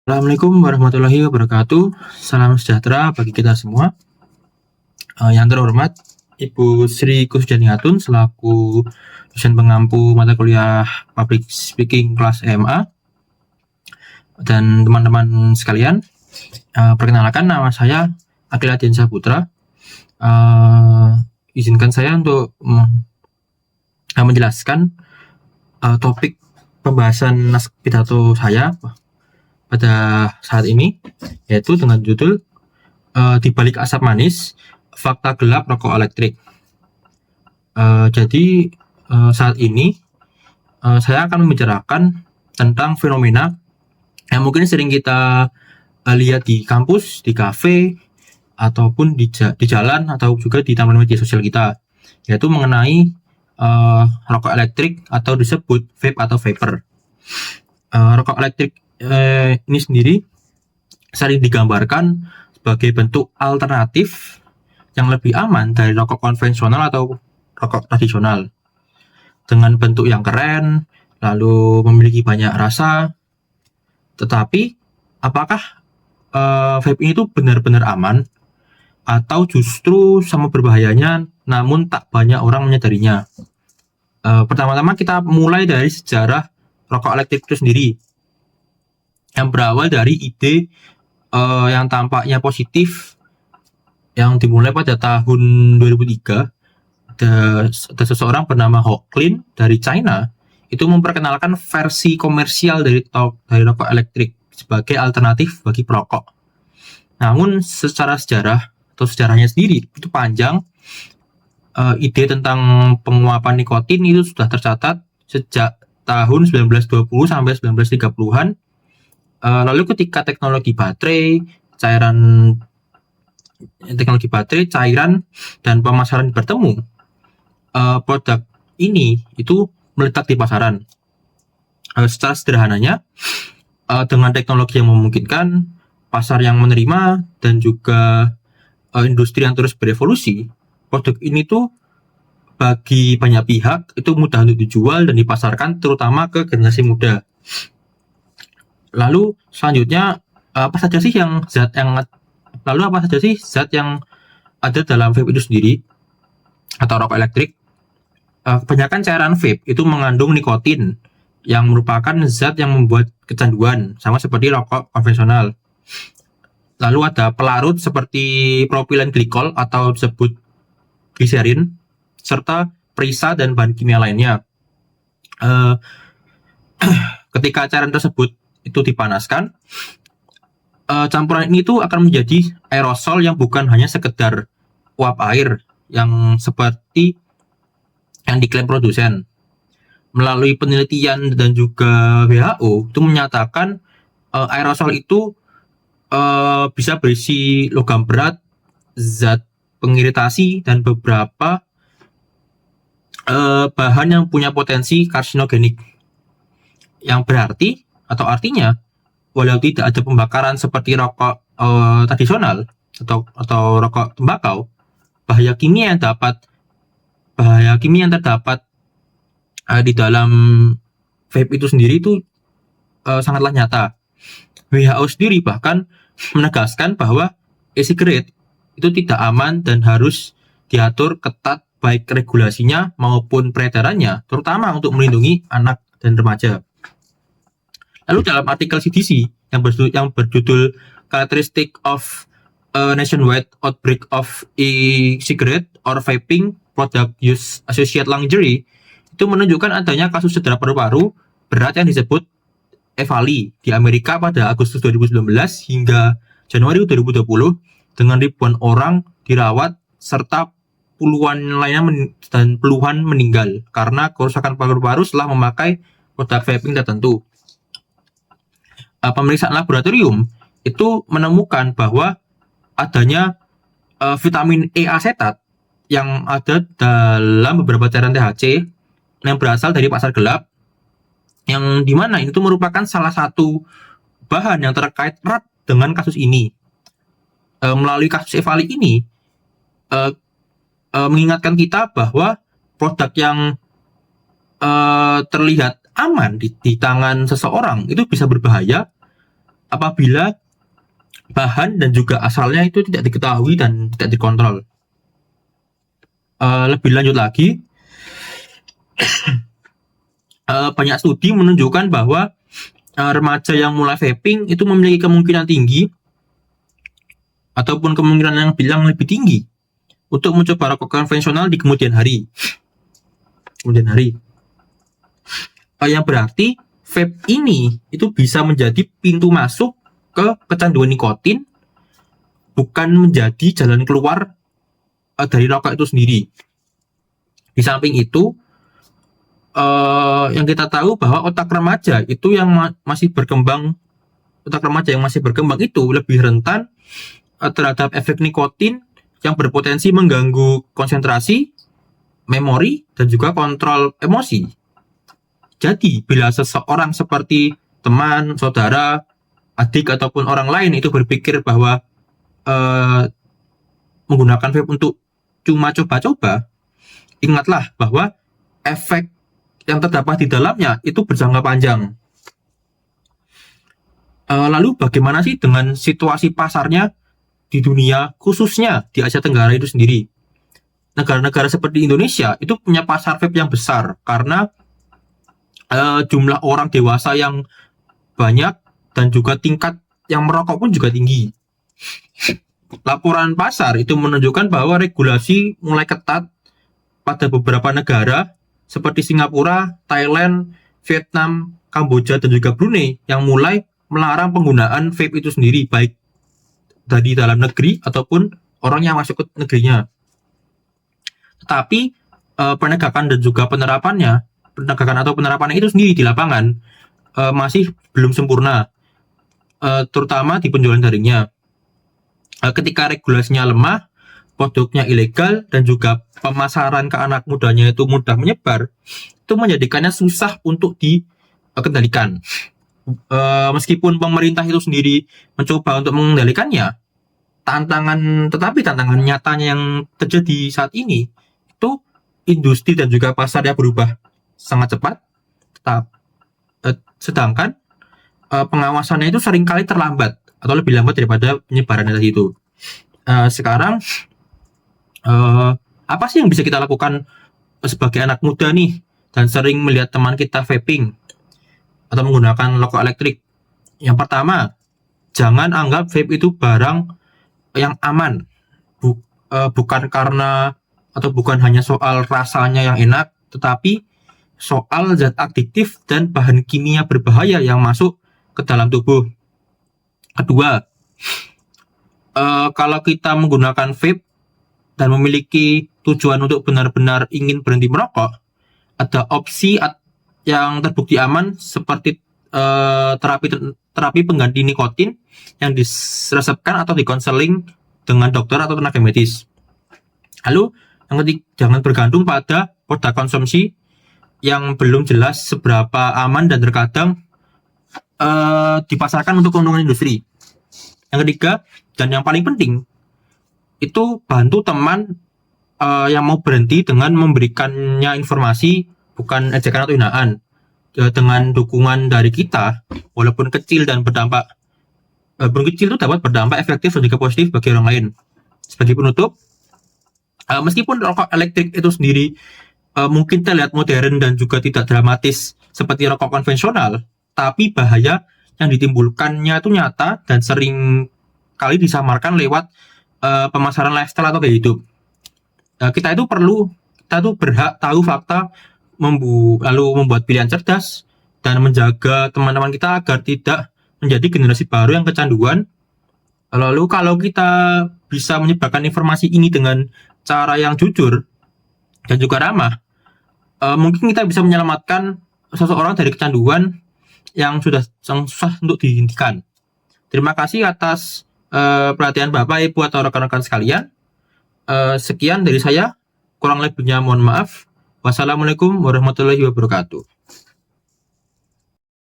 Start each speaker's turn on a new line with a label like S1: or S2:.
S1: Assalamualaikum warahmatullahi wabarakatuh. Salam sejahtera bagi kita semua. Yang terhormat Ibu Sri Kusjaniatun selaku dosen pengampu mata kuliah Public Speaking kelas EMA dan teman-teman sekalian. Perkenalkan, nama saya Akil Adiansyah Putra. Izinkan saya untuk menjelaskan topik pembahasan naskah pidato saya pada saat ini, yaitu dengan judul Di Balik Asap Manis, Fakta Gelap Rokok Elektrik. Jadi saat ini saya akan membicarakan tentang fenomena yang mungkin sering kita lihat di kampus, di kafe, ataupun di jalan, atau juga di taman media sosial kita, yaitu mengenai rokok elektrik atau disebut vape atau vapor. Rokok elektrik ini sendiri sering digambarkan sebagai bentuk alternatif yang lebih aman dari rokok konvensional atau rokok tradisional, dengan bentuk yang keren, lalu memiliki banyak rasa. Tetapi apakah vape ini tuh benar-benar aman, atau justru sama berbahayanya namun tak banyak orang menyadarinya? Pertama-tama kita mulai dari sejarah rokok elektrik itu sendiri, yang berawal dari ide yang tampaknya positif yang dimulai pada tahun 2003. Ada seseorang bernama Hoechlin dari China itu memperkenalkan versi komersial dari rokok elektrik sebagai alternatif bagi perokok. Namun secara sejarah atau sejarahnya sendiri itu panjang. Ide tentang penguapan nikotin itu sudah tercatat sejak tahun 1920 sampai 1930-an. Lalu ketika teknologi baterai, cairan dan pemasaran bertemu, produk ini itu meledak di pasaran. Secara sederhananya, dengan teknologi yang memungkinkan, pasar yang menerima, dan juga industri yang terus berevolusi, produk ini tuh bagi banyak pihak itu mudah untuk dijual dan dipasarkan, terutama ke generasi muda. Lalu selanjutnya, apa saja sih zat yang ada dalam vape itu sendiri atau rokok elektrik? Kebanyakan cairan vape itu mengandung nikotin yang merupakan zat yang membuat kecanduan, sama seperti rokok konvensional. Lalu ada pelarut seperti propilen glikol atau disebut gliserin, serta perisa dan bahan kimia lainnya. Ketika cairan tersebut itu dipanaskan, campuran ini tuh akan menjadi aerosol yang bukan hanya sekedar uap air yang seperti yang diklaim produsen. Melalui penelitian dan juga WHO itu menyatakan aerosol itu bisa berisi logam berat, zat pengiritasi, dan beberapa bahan yang punya potensi karsinogenik, yang berarti atau artinya walau tidak ada pembakaran seperti rokok tradisional atau rokok tembakau, bahaya kimia yang terdapat di dalam vape itu sendiri itu sangatlah nyata. WHO sendiri bahkan menegaskan bahwa e-cigarette itu tidak aman dan harus diatur ketat, baik regulasinya maupun peredarannya, terutama untuk melindungi anak dan remaja. Lalu dalam artikel CDC yang berjudul Characteristic of a Nationwide Outbreak of E-Cigarette or Vaping Product Use Associated Lung Injury, itu menunjukkan adanya kasus cedera paru-paru berat yang disebut EVALI di Amerika pada Agustus 2019 hingga Januari 2020, dengan ribuan orang dirawat serta puluhan meninggal karena kerusakan paru-paru setelah memakai produk vaping tertentu. Pemeriksaan laboratorium itu menemukan bahwa adanya vitamin E asetat yang ada dalam beberapa cairan THC yang berasal dari pasar gelap, yang dimana itu merupakan salah satu bahan yang terkait erat dengan kasus ini. Melalui kasus EVALI ini mengingatkan kita bahwa produk yang terlihat aman di tangan seseorang itu bisa berbahaya apabila bahan dan juga asalnya itu tidak diketahui dan tidak dikontrol. Lebih lanjut lagi, banyak studi menunjukkan bahwa remaja yang mulai vaping itu memiliki kemungkinan tinggi ataupun kemungkinan yang bilang lebih tinggi untuk mencoba rokok konvensional di kemudian hari. Yang berarti vape ini itu bisa menjadi pintu masuk ke kecanduan nikotin, bukan menjadi jalan keluar dari rokok itu sendiri. Di samping itu, yang kita tahu bahwa otak remaja yang masih berkembang itu lebih rentan terhadap efek nikotin yang berpotensi mengganggu konsentrasi, memori, dan juga kontrol emosi. Jadi, bila seseorang seperti teman, saudara, adik, ataupun orang lain itu berpikir bahwa menggunakan vape untuk cuma coba-coba, ingatlah bahwa efek yang terdapat di dalamnya itu berjangka panjang. Lalu bagaimana sih dengan situasi pasarnya di dunia, khususnya di Asia Tenggara itu sendiri? Negara-negara seperti Indonesia itu punya pasar vape yang besar karena jumlah orang dewasa yang banyak dan juga tingkat yang merokok pun juga tinggi. Laporan pasar itu menunjukkan bahwa regulasi mulai ketat pada beberapa negara seperti Singapura, Thailand, Vietnam, Kamboja, dan juga Brunei yang mulai melarang penggunaan vape itu sendiri, baik dari dalam negeri ataupun orang yang masuk ke negerinya. Tetapi penegakan dan juga penerapannya itu sendiri di lapangan masih belum sempurna, terutama di penjualan daringnya. Ketika regulasinya lemah, produknya ilegal, dan juga pemasaran ke anak mudanya itu mudah menyebar, itu menjadikannya susah untuk dikendalikan. Meskipun pemerintah itu sendiri mencoba untuk mengendalikannya, tetapi tantangan nyatanya yang terjadi saat ini itu industri dan juga pasarnya berubah sangat cepat, sedangkan pengawasannya itu seringkali terlambat atau lebih lambat daripada penyebaran tadi itu. Sekarang apa sih yang bisa kita lakukan sebagai anak muda nih dan sering melihat teman kita vaping atau menggunakan rokok elektrik? Yang pertama, jangan anggap vape itu barang yang aman. Bukan hanya soal rasanya yang enak, tetapi soal zat aktif dan bahan kimia berbahaya yang masuk ke dalam tubuh. Kedua, kalau kita menggunakan vape dan memiliki tujuan untuk benar-benar ingin berhenti merokok, ada opsi yang terbukti aman seperti terapi pengganti nikotin yang diresepkan atau dikonseling dengan dokter atau tenaga medis. Lalu yang ketiga, jangan bergantung pada produk konsumsi yang belum jelas seberapa aman dan terkadang dipasarkan untuk keuntungan industri. Yang ketiga, dan yang paling penting, itu bantu teman yang mau berhenti dengan memberikannya informasi, bukan ejekan atau hinaan. Dengan dukungan dari kita, walaupun kecil dan berdampak, itu dapat berdampak efektif dan juga positif bagi orang lain. Sebagai penutup, meskipun rokok elektrik itu sendiri mungkin terlihat modern dan juga tidak dramatis seperti rokok konvensional, tapi bahaya yang ditimbulkannya itu nyata dan sering kali disamarkan lewat pemasaran lifestyle atau gaya hidup. Kita itu berhak tahu fakta, lalu membuat pilihan cerdas dan menjaga teman-teman kita agar tidak menjadi generasi baru yang kecanduan. Lalu kalau kita bisa menyebarkan informasi ini dengan cara yang jujur dan juga ramah, mungkin kita bisa menyelamatkan seseorang dari kecanduan yang susah untuk dihentikan. Terima kasih atas perhatian Bapak, Ibu, atau rekan-rekan sekalian. Sekian dari saya, kurang lebihnya mohon maaf. Wassalamualaikum warahmatullahi wabarakatuh.